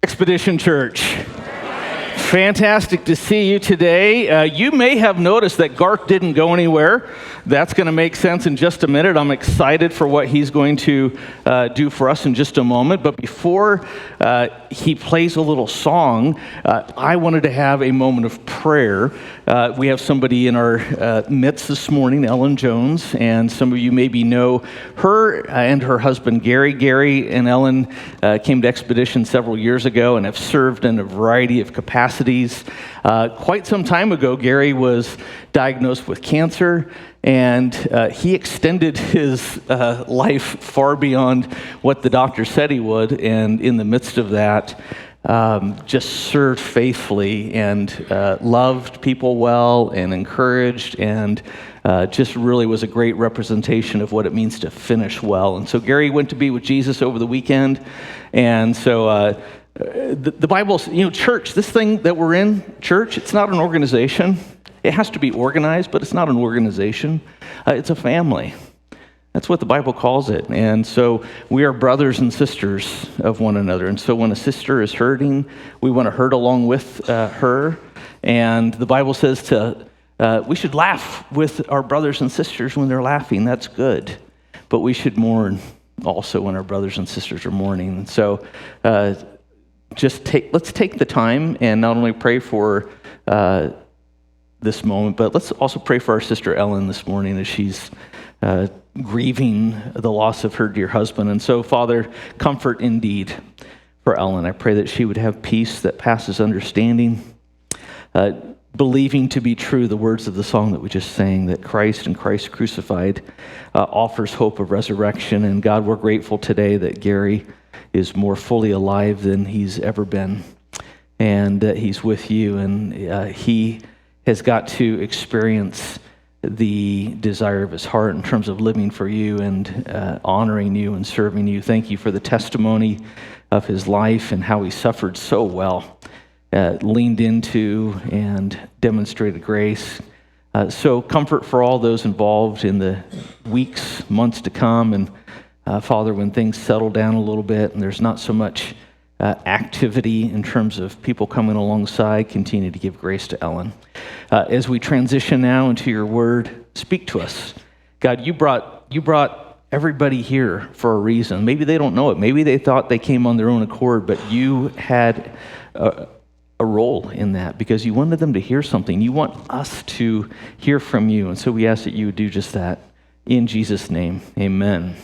Expedition Church. Fantastic to see you today. You may have noticed that Garth didn't go anywhere. That's going to make sense in just a minute. I'm excited for what he's going to do for us in just a moment. But before he plays a little song, I wanted to have a moment of prayer. We have somebody in our midst this morning, Ellen Jones, and some of you maybe know her and her husband, Gary. Gary and Ellen came to Expedition several years ago and have served in a variety of capacities. Quite some time ago, Gary was diagnosed with cancer, and he extended his life far beyond what the doctor said he would, and in the midst of that, just served faithfully and loved people well and encouraged, and just really was a great representation of what it means to finish well. And so Gary went to be with Jesus over the weekend, and so the Bible, church, this thing that we're in, church, it's not an organization. It has to be organized, but it's not an organization. It's a family. That's what the Bible calls it. And so we are brothers and sisters of one another. And so when a sister is hurting, we want to hurt along with her. And the Bible says we should laugh with our brothers and sisters when they're laughing. That's good. But we should mourn also when our brothers and sisters are mourning. And so let's take the time and not only pray for this moment, but let's also pray for our sister Ellen this morning as she's grieving the loss of her dear husband. And so, Father, comfort indeed for Ellen. I pray that she would have peace that passes understanding, believing to be true the words of the song that we just sang, that Christ and Christ crucified offers hope of resurrection. And God, we're grateful today that Gary is more fully alive than he's ever been, and that he's with you, and he has got to experience the desire of his heart in terms of living for you and honoring you and serving you. Thank you for the testimony of his life and how he suffered so well, leaned into and demonstrated grace. So comfort for all those involved in the weeks, months to come, and Father, when things settle down a little bit and there's not so much activity in terms of people coming alongside, continue to give grace to Ellen. As we transition now into your word, speak to us. God, you brought everybody here for a reason. Maybe they don't know it. Maybe they thought they came on their own accord, but you had a role in that because you wanted them to hear something. You want us to hear from you. And so we ask that you would do just that. In Jesus' name, amen.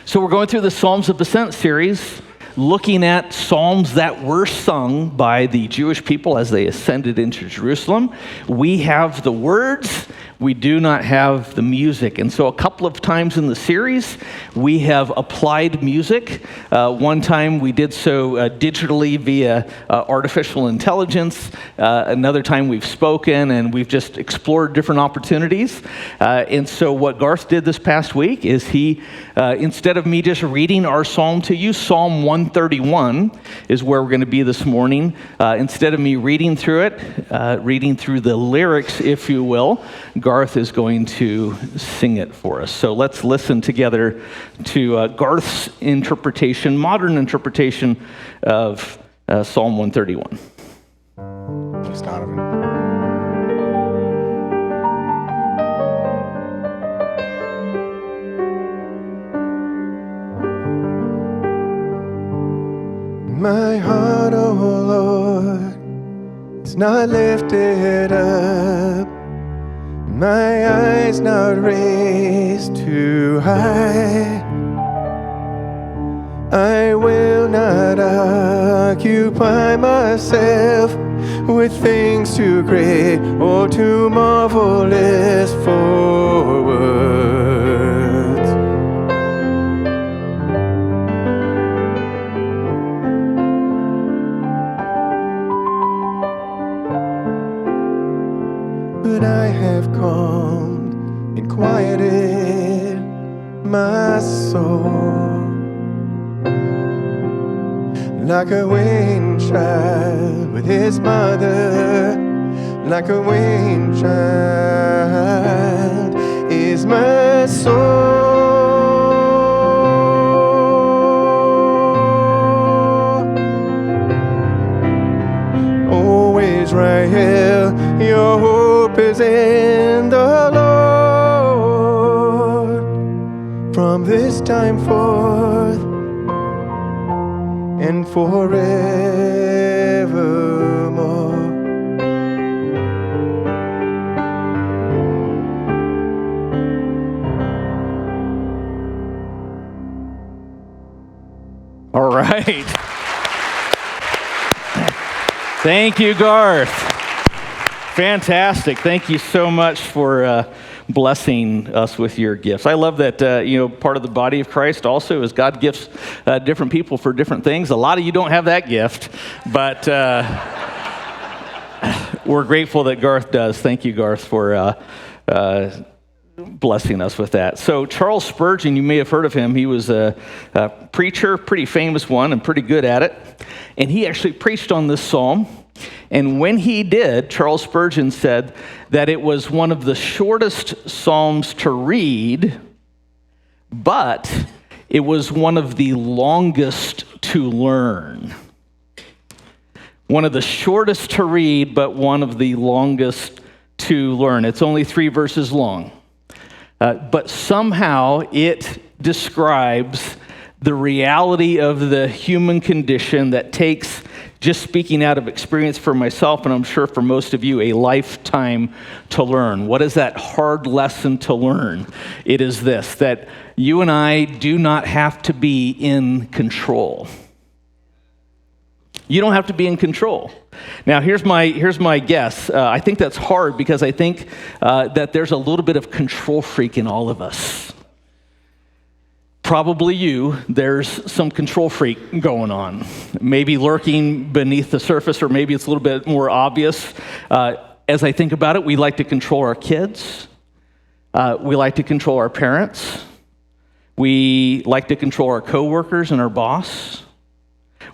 So we're going through the Psalms of Acent series, looking at psalms that were sung by the Jewish people as they ascended into Jerusalem. We have the words, we do not have the music. And so a couple of times in the series, we have applied music. One time we did so digitally via artificial intelligence. Another time we've spoken and we've just explored different opportunities. And so what Garth did this past week is he, instead of me just reading our psalm to you, Psalm 131 is where we're going to be this morning. Instead of me reading through it, reading through the lyrics, if you will, Garth is going to sing it for us. So let's listen together to Garth's interpretation, modern interpretation of Psalm 131. Thanks, Donovan. My heart, oh Lord, is not lifted up. My eyes not raised too high. I will not occupy myself with things too great or too marvelous for words. But I have calmed and quieted my soul, like a weaned child with his mother, like a weaned child is my soul. from this time forth and forevermore. All right. Thank you, Garth. Fantastic. Thank you so much for blessing us with your gifts. I love that, part of the body of Christ also is God gifts different people for different things. A lot of you don't have that gift, but we're grateful that Garth does. Thank you, Garth, for blessing us with that. So Charles Spurgeon, you may have heard of him. He was a preacher, pretty famous one, and pretty good at it. And he actually preached on this psalm. And when he did, Charles Spurgeon said that it was one of the shortest psalms to read, but it was one of the longest to learn. One of the shortest to read, but one of the longest to learn. It's only 3 verses long. But somehow it describes the reality of the human condition that takes, just speaking out of experience for myself, and I'm sure for most of you, a lifetime to learn. What is that hard lesson to learn? It is this, that you and I do not have to be in control. You don't have to be in control. Now, here's my guess. I think that's hard because I think that there's a little bit of control freak in all of us. Probably you, there's some control freak going on. Maybe lurking beneath the surface, or maybe it's a little bit more obvious. As I think about it, we like to control our kids. We like to control our parents. We like to control our coworkers and our boss.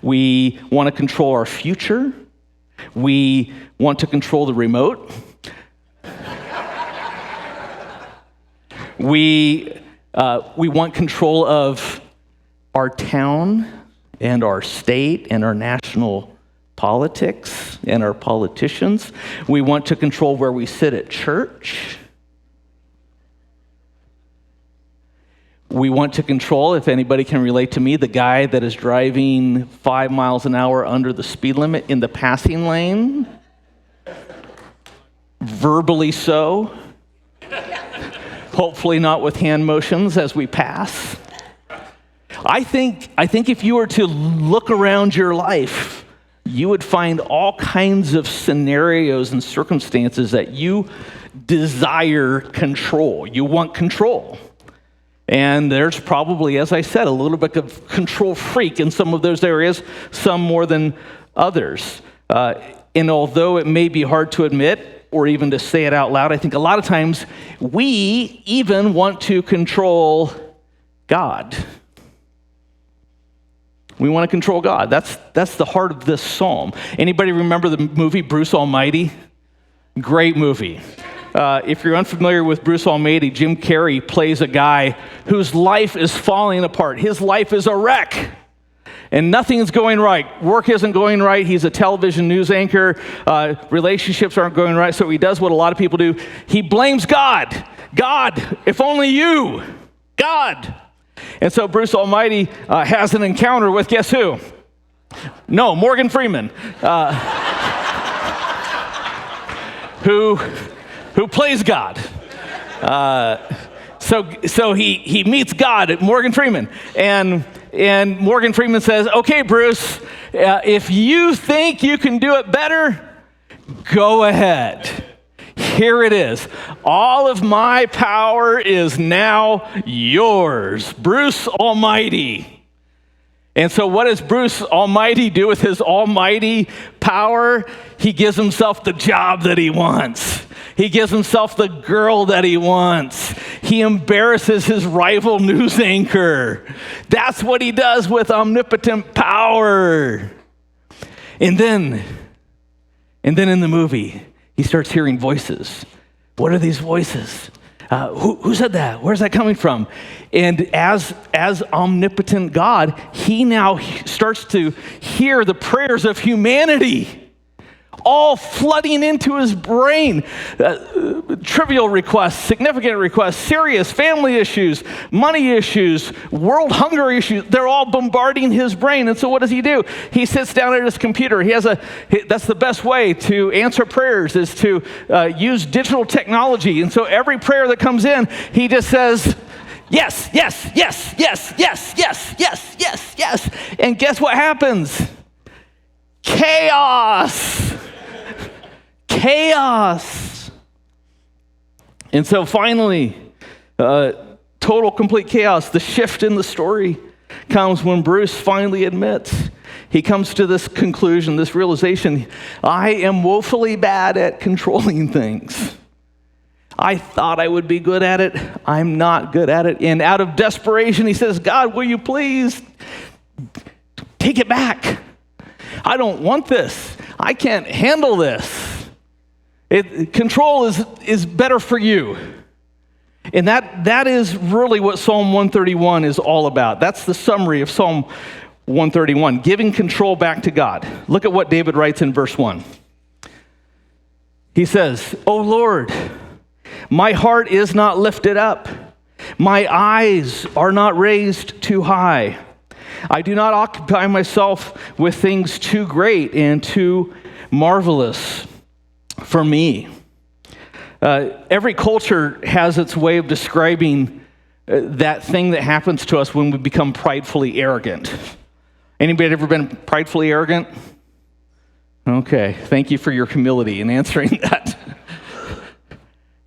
We want to control our future. We want to control the remote. We want control of our town and our state and our national politics and our politicians. We want to control where we sit at church. We want to control, if anybody can relate to me, the guy that is driving 5 miles an hour under the speed limit in the passing lane. Verbally so. Hopefully not with hand motions as we pass. I think if you were to look around your life, you would find all kinds of scenarios and circumstances that you desire control. You want control. And there's probably, as I said, a little bit of control freak in some of those areas, some more than others. And although it may be hard to admit or even to say it out loud, I think a lot of times we even want to control God. We want to control God. That's the heart of this psalm. Anybody remember the movie Bruce Almighty? Great movie. If you're unfamiliar with Bruce Almighty, Jim Carrey plays a guy whose life is falling apart. His life is a wreck, and nothing's going right. Work isn't going right. He's a television news anchor. Relationships aren't going right, so he does what a lot of people do. He blames God. God, if only you. God. And so Bruce Almighty has an encounter with, guess who? No, Morgan Freeman, who plays God. So he meets God, Morgan Freeman, and Morgan Freeman says, "Okay, Bruce, if you think you can do it better, go ahead. Here it is. All of my power is now yours, Bruce Almighty." And so what does Bruce Almighty do with his almighty power? He gives himself the job that he wants. He gives himself the girl that he wants. He embarrasses his rival news anchor. That's what he does with omnipotent power. And then in the movie, he starts hearing voices. What are these voices? Who said that? Where's that coming from? And as omnipotent God, he now starts to hear the prayers of humanity. all flooding into his brain. Trivial requests, significant requests, serious family issues, money issues, world hunger issues. They're all bombarding his brain. And so what does he do? He sits down at his computer. That's the best way to answer prayers, is to use digital technology. And so every prayer that comes in, he just says, yes, yes, yes, yes, yes, yes, yes, yes, yes. And guess what happens? Chaos. Chaos. And so finally, total, complete chaos. The shift in the story comes when Bruce finally admits. He comes to this conclusion, this realization: I am woefully bad at controlling things. I thought I would be good at it. I'm not good at it. And out of desperation, he says, God, will you please take it back? I don't want this. I can't handle this. Control is better for you. And that is really what Psalm 131 is all about. That's the summary of Psalm 131, giving control back to God. Look at what David writes in verse 1. He says, O Lord, my heart is not lifted up. My eyes are not raised too high. I do not occupy myself with things too great and too marvelous for me. Every culture has its way of describing that thing that happens to us when we become pridefully arrogant. Anybody ever been pridefully arrogant? Okay, thank you for your humility in answering that.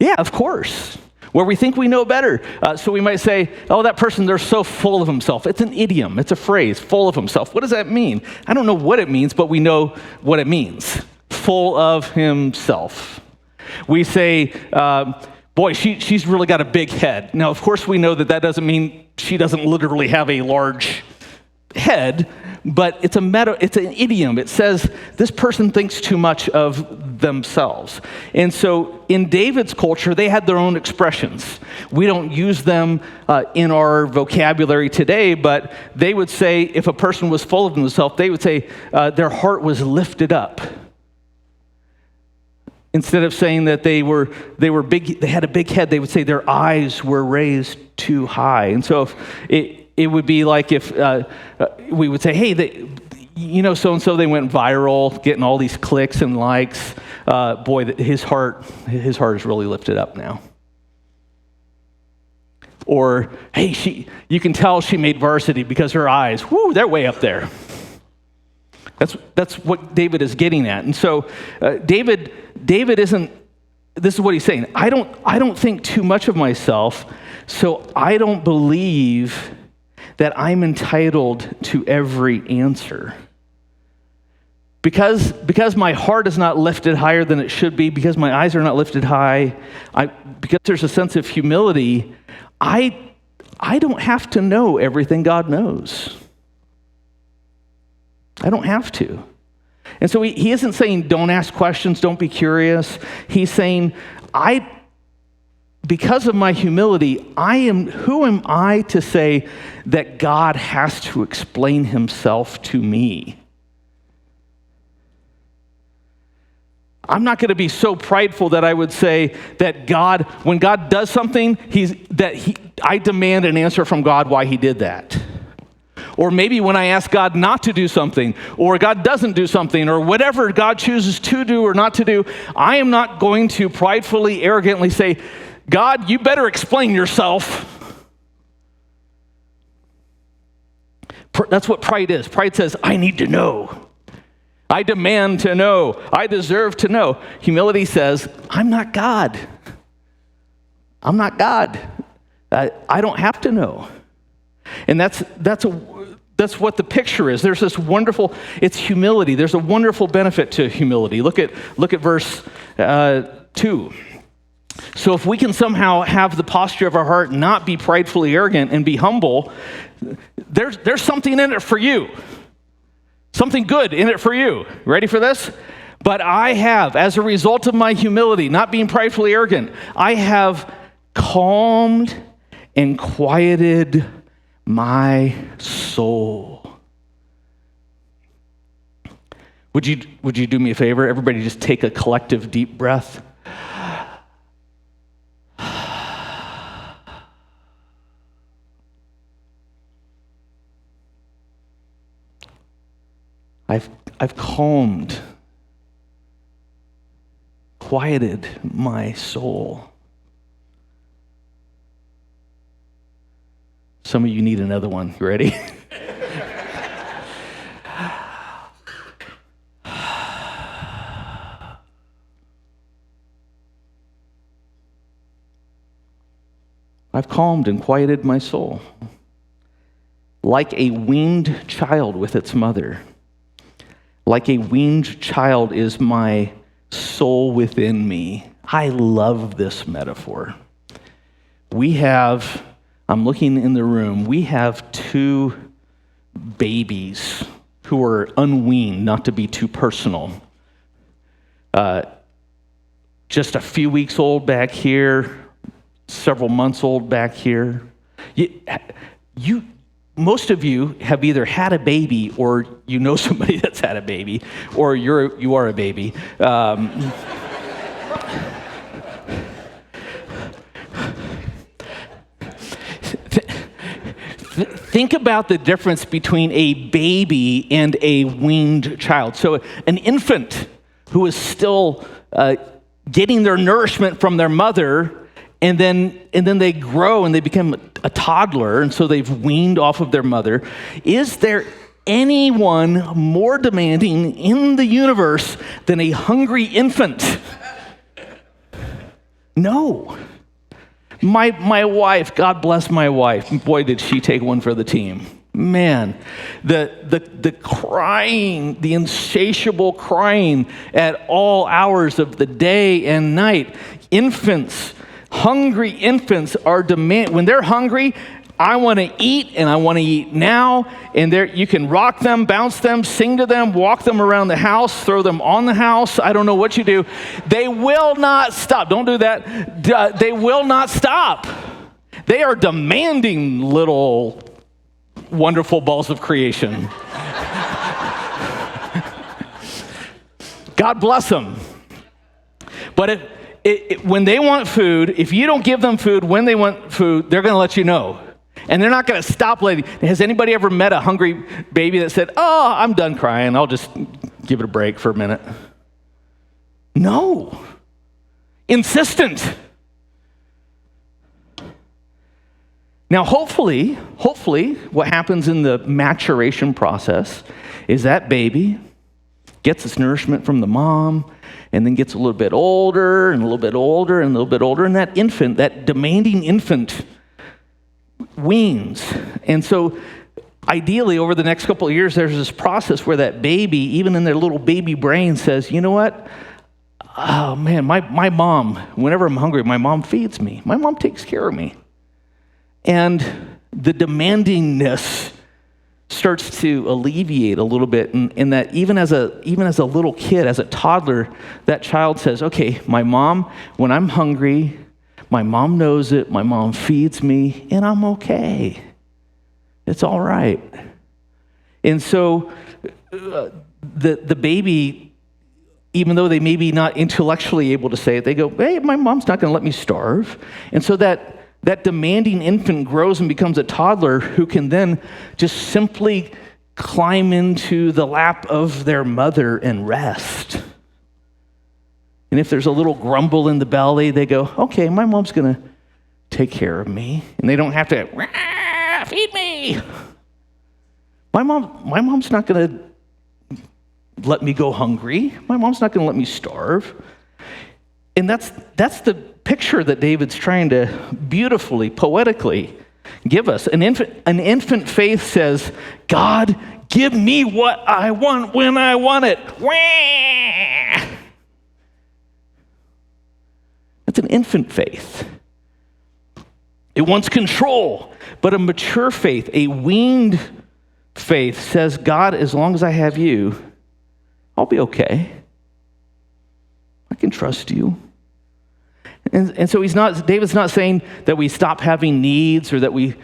Yeah, of course. Where we think we know better. So we might say, oh, that person, they're so full of himself. It's an idiom. It's a phrase, full of himself. What does that mean? I don't know what it means, but we know what it means. Full of himself. We say, boy, she's really got a big head. Now, of course, we know that doesn't mean she doesn't literally have a large head, but it's an idiom. It says this person thinks too much of themselves. And so in David's culture, they had their own expressions. We don't use them in our vocabulary today, but they would say if a person was full of themselves, they would say their heart was lifted up. Instead of saying that they were big, they had a big head, they would say their eyes were raised too high. And so if it would be like if we would say, hey, so-and-so, they went viral, getting all these clicks and likes. Boy, his heart is really lifted up now. Or, hey, you can tell she made varsity because her eyes, they're way up there. That's what David is getting at. And so David isn't, this is what he's saying. I don't think too much of myself, so I don't believe that I'm entitled to every answer. Because my heart is not lifted higher than it should be, because my eyes are not lifted high, because there's a sense of humility, I don't have to know everything God knows. I don't have to. And so he isn't saying don't ask questions, don't be curious. He's saying, because of my humility, who am I to say that God has to explain himself to me? I'm not going to be so prideful that I would say that when God does something, I demand an answer from God why he did that. Or maybe when I ask God not to do something, or God doesn't do something, or whatever God chooses to do or not to do, I am not going to pridefully, arrogantly say, God, you better explain yourself. That's what pride is. Pride says, I need to know. I demand to know. I deserve to know. Humility says, I'm not God. I'm not God. I don't have to know. And that's what the picture is. There's this wonderful, it's humility. There's a wonderful benefit to humility. Look at verse 2. So if we can somehow have the posture of our heart not be pridefully arrogant and be humble, there's something in it for you. Something good in it for you. Ready for this? But I have, as a result of my humility, not being pridefully arrogant, I have calmed and quieted my soul. Would you do me a favor? Everybody just take a collective deep breath. I've calmed, quieted my soul. Some of you need another one. You ready? I've calmed and quieted my soul. Like a weaned child with its mother. Like a weaned child is my soul within me. I love this metaphor. I'm looking in the room, we have 2 babies who are unweaned, not to be too personal. Just a few weeks old back here, several months old back here. Most of you have either had a baby or you know somebody that's had a baby, or you are a baby. Think about the difference between a baby and a weaned child. So an infant who is still getting their nourishment from their mother, and then they grow and they become a toddler, and so they've weaned off of their mother. Is there anyone more demanding in the universe than a hungry infant? No. My wife, God bless my wife, boy did she take one for the team. Man, the crying, the insatiable crying at all hours of the day and night. Hungry infants are when they're hungry, I want to eat, and I want to eat now. And you can rock them, bounce them, sing to them, walk them around the house, throw them on the house. I don't know what you do. They will not stop. Don't do that. They will not stop. They are demanding little wonderful balls of creation. God bless them. But when they want food, if you don't give them food when they want food, they're going to let you know. And they're not going to stop letting. Has anybody ever met a hungry baby that said, "Oh, I'm done crying. I'll just give it a break for a minute"? No. Insistent. Now, hopefully, what happens in the maturation process is that baby gets its nourishment from the mom, and then gets a little bit older, and a little bit older, and a little bit older, and that infant, that demanding infant, weans. And so ideally over the next couple of years, there's this process where that baby, even in their little baby brain, says, you know what? Oh man, my mom, whenever I'm hungry, my mom feeds me. My mom takes care of me. And the demandingness starts to alleviate a little bit, in that even as a little kid, as a toddler, that child says, okay, my mom, when I'm hungry, my mom knows it, my mom feeds me, and I'm okay. It's all right. And so the baby, even though they may be not intellectually able to say it, they go, hey, my mom's not going to let me starve. And so that demanding infant grows and becomes a toddler who can then just simply climb into the lap of their mother and rest. And if there's a little grumble in the belly, they go, okay, my mom's going to take care of me. And they don't have to, feed me. My mom's not going to let me go hungry. My mom's not going to let me starve. And that's the picture that David's trying to beautifully, poetically give us. An infant faith says, God, give me what I want when I want it. That's an infant faith. It wants control. But a mature faith, a weaned faith says, God, as long as I have you, I'll be okay. I can trust you. And so David's not saying that we stop having needs or that we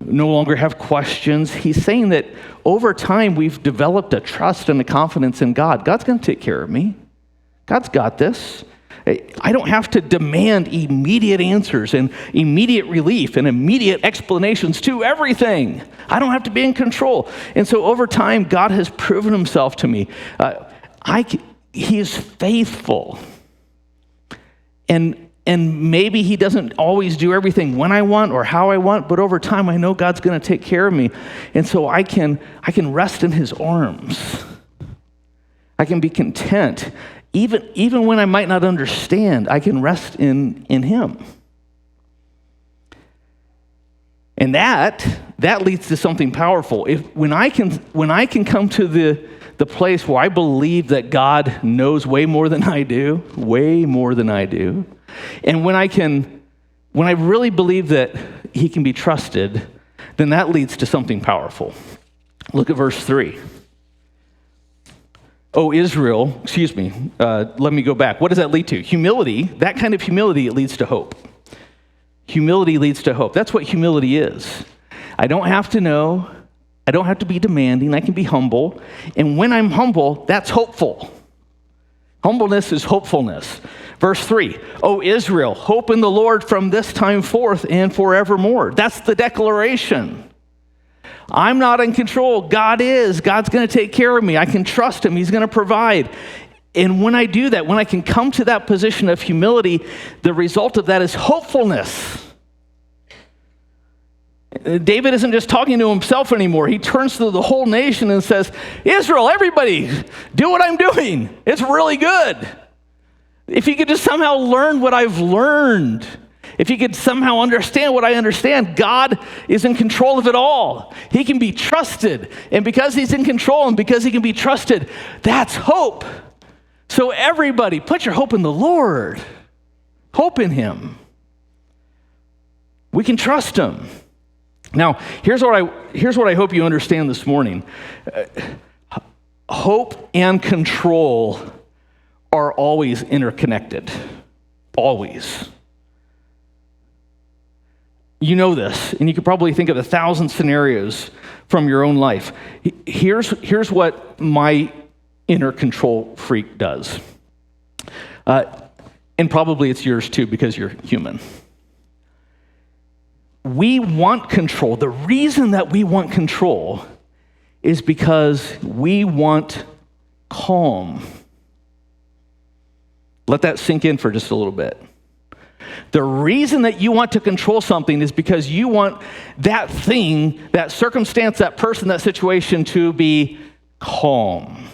no longer have questions. He's saying that over time we've developed a trust and a confidence in God. God's going to take care of me. God's got this. I don't have to demand immediate answers and immediate relief and immediate explanations to everything. I don't have to be in control. And so over time, God has proven himself to me. He is faithful. And maybe he doesn't always do everything when I want or how I want, but over time I know God's going to take care of me. And so I can rest in his arms. I can be content. Even when I might not understand, I can rest in him. And that leads to something powerful. When I can come to the place where I believe that God knows way more than I do, and when I really believe that he can be trusted, then that leads to something powerful. Look at verse 3. Oh, Israel, let me go back. What does that lead to? Humility. That kind of humility, it leads to hope. Humility leads to hope. That's what humility is. I don't have to know. I don't have to be demanding. I can be humble. And when I'm humble, that's hopeful. Humbleness is hopefulness. Verse 3, O Israel, hope in the Lord from this time forth and forevermore. That's the declaration. I'm not in control. God is. God's going to take care of me. I can trust him. He's going to provide. And when I do that, when I can come to that position of humility, the result of that is hopefulness. David isn't just talking to himself anymore. He turns to the whole nation and says, Israel, everybody, do what I'm doing. It's really good. If you could just somehow learn what I've learned, if you could somehow understand what I understand, God is in control of it all. He can be trusted. And because he's in control and because he can be trusted, that's hope. So everybody, put your hope in the Lord. Hope in him. We can trust him. Now, here's what I hope you understand this morning. Hope and control are always interconnected. Always. You know this, and you could probably think of 1,000 scenarios from your own life. Here's what my inner control freak does. And probably it's yours too, because you're human. We want control. The reason that we want control is because we want calm. Let that sink in for just a little bit. The reason that you want to control something is because you want that thing, that circumstance, that person, that situation to be calm.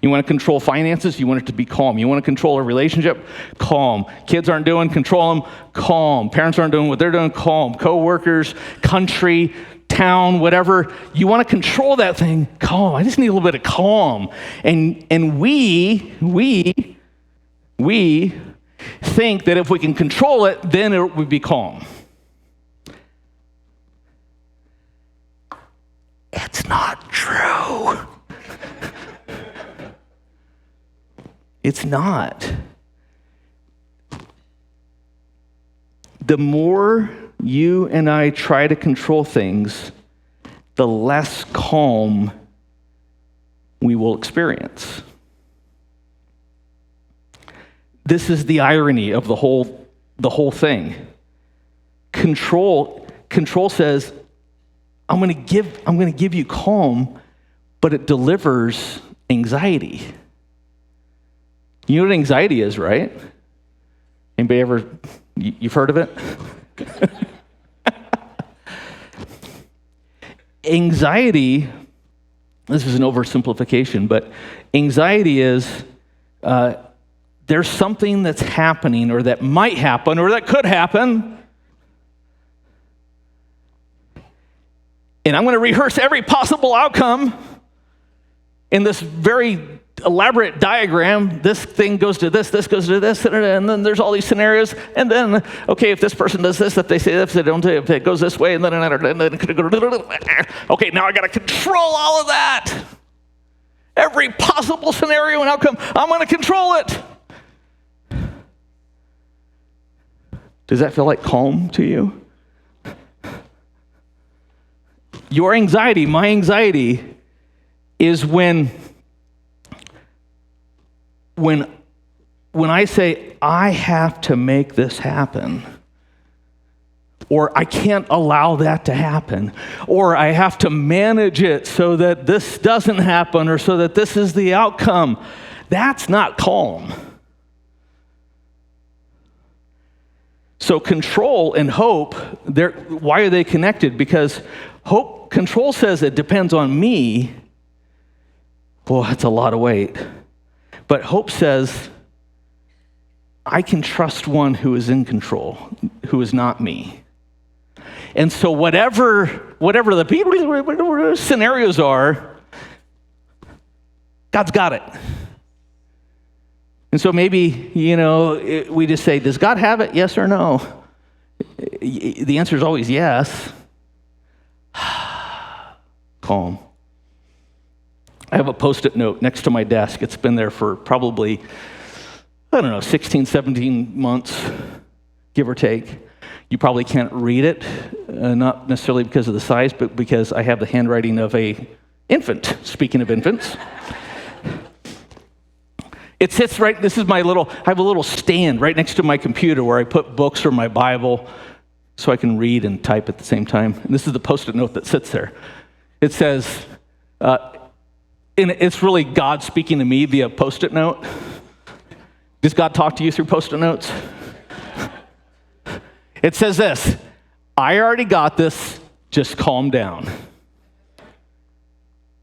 You want to control finances, you want it to be calm. You want to control a relationship, calm. Kids aren't doing, control them, calm. Parents aren't doing what they're doing, calm. Co-workers, country, town, whatever. You want to control that thing, calm. I just need a little bit of calm. And we think that if we can control it, then it would be calm. It's not true. It's not. The more you and I try to control things, the less calm we will experience. This is the irony of the whole thing. Control says, I'm going to give you calm, but it delivers anxiety. You know what anxiety is, right? Anybody ever, you've heard of it? Anxiety, this is an oversimplification, but anxiety is there's something that's happening or that might happen or that could happen. And I'm going to rehearse every possible outcome in this very elaborate diagram. This thing goes to this goes to this, and then there's all these scenarios. And then, okay, if this person does this, if they say this, if they don't, if it goes this way, and then okay, now I got to control all of that. Every possible scenario and outcome, I'm going to control it. Does that feel like calm to you? Your anxiety, my anxiety, is when I say, I have to make this happen, or I can't allow that to happen, or I have to manage it so that this doesn't happen, or so that this is the outcome. That's not calm. So control and hope, why are they connected? Because control says it depends on me. Well, that's a lot of weight. But hope says, I can trust one who is in control, who is not me. And so whatever the scenarios are, God's got it. And so maybe, we just say, does God have it? Yes or no? The answer is always yes. Calm. I have a Post-it note next to my desk. It's been there for probably, 16, 17 months, give or take. You probably can't read it, not necessarily because of the size, but because I have the handwriting of an infant, speaking of infants. It sits right, I have a little stand right next to my computer where I put books or my Bible so I can read and type at the same time. And this is the Post-it note that sits there. It says, and it's really God speaking to me via Post-it note. Does God talk to you through Post-it notes? It says this, I already got this, just calm down.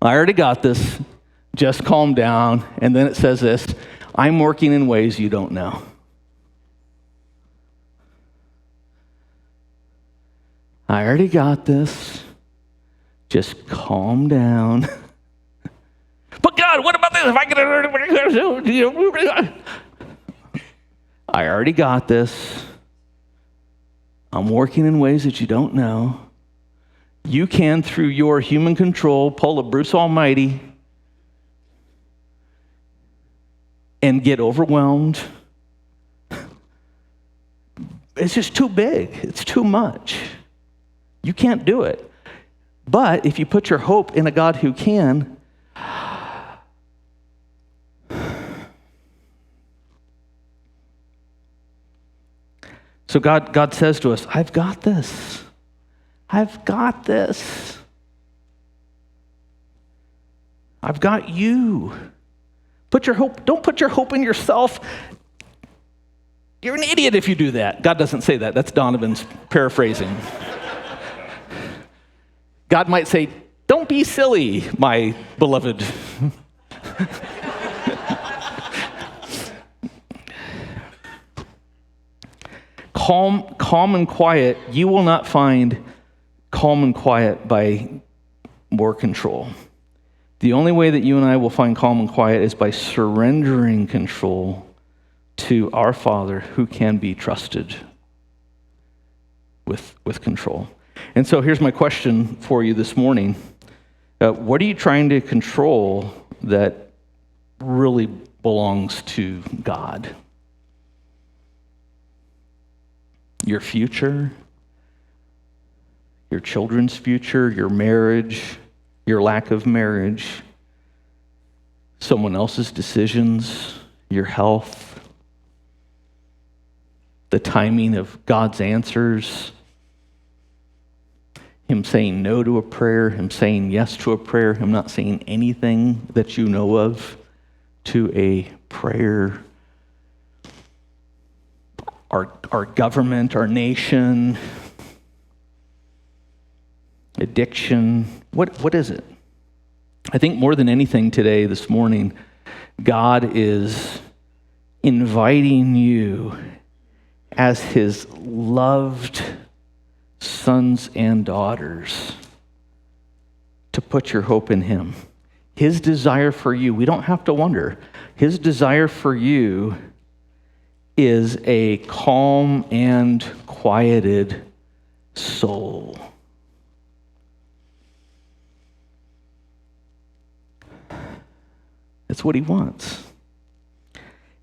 I already got this, just calm down. And then it says this, I'm working in ways you don't know. I already got this, just calm down. But God, what about this? If I get I already got this. I'm working in ways that you don't know. You can, through your human control, pull a Bruce Almighty and get overwhelmed. It's just too big. It's too much. You can't do it. But if you put your hope in a God who can, so God says to us, I've got this. I've got this. I've got you. Don't put your hope in yourself. You're an idiot if you do that. God doesn't say that. That's Donovan's paraphrasing. God might say, don't be silly, my beloved. Calm and quiet, you will not find calm and quiet by more control. The only way that you and I will find calm and quiet is by surrendering control to our Father who can be trusted with control. And so here's my question for you this morning. What are you trying to control that really belongs to God? Your future, your children's future, your marriage, your lack of marriage, someone else's decisions, your health, the timing of God's answers, Him saying no to a prayer, Him saying yes to a prayer, Him not saying anything that you know of to a prayer. Our government, our nation, addiction, what is it? I think more than anything today, this morning, God is inviting you as His loved sons and daughters to put your hope in Him. His desire for you, we don't have to wonder, His desire for you is a calm and quieted soul. That's what He wants.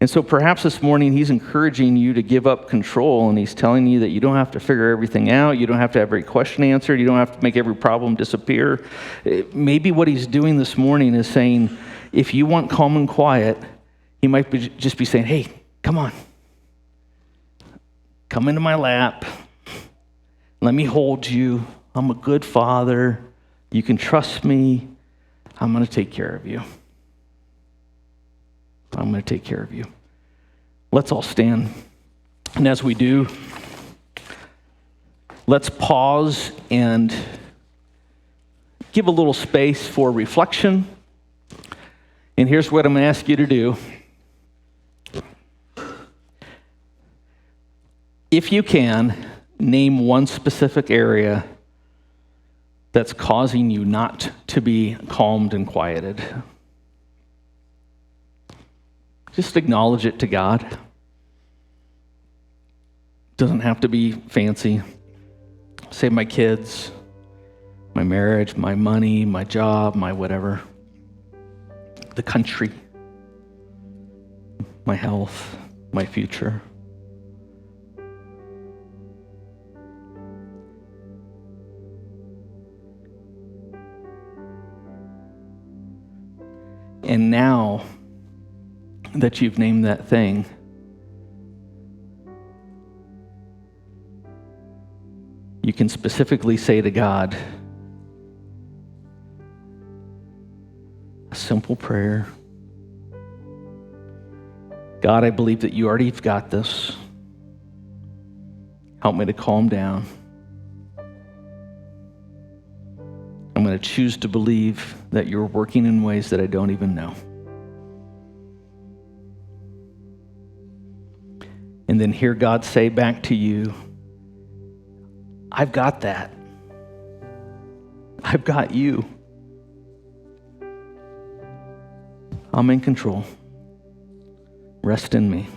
And so perhaps this morning he's encouraging you to give up control, and he's telling you that you don't have to figure everything out. You don't have to have every question answered. You don't have to make every problem disappear. Maybe what he's doing this morning is saying, if you want calm and quiet, he might just be saying, hey, come on. Come into my lap. Let me hold you. I'm a good father. You can trust me. I'm going to take care of you. I'm going to take care of you. Let's all stand. And as we do, let's pause and give a little space for reflection. And here's what I'm going to ask you to do. If you can, name one specific area that's causing you not to be calmed and quieted. Just acknowledge it to God. Doesn't have to be fancy. Say my kids, my marriage, my money, my job, my whatever. The country, my health, my future. And now that you've named that thing, you can specifically say to God a simple prayer. God, I believe that you already have got this. Help me to calm down. I'm going to choose to believe that you're working in ways that I don't even know. And then hear God say back to you, I've got that. I've got you. I'm in control. Rest in me.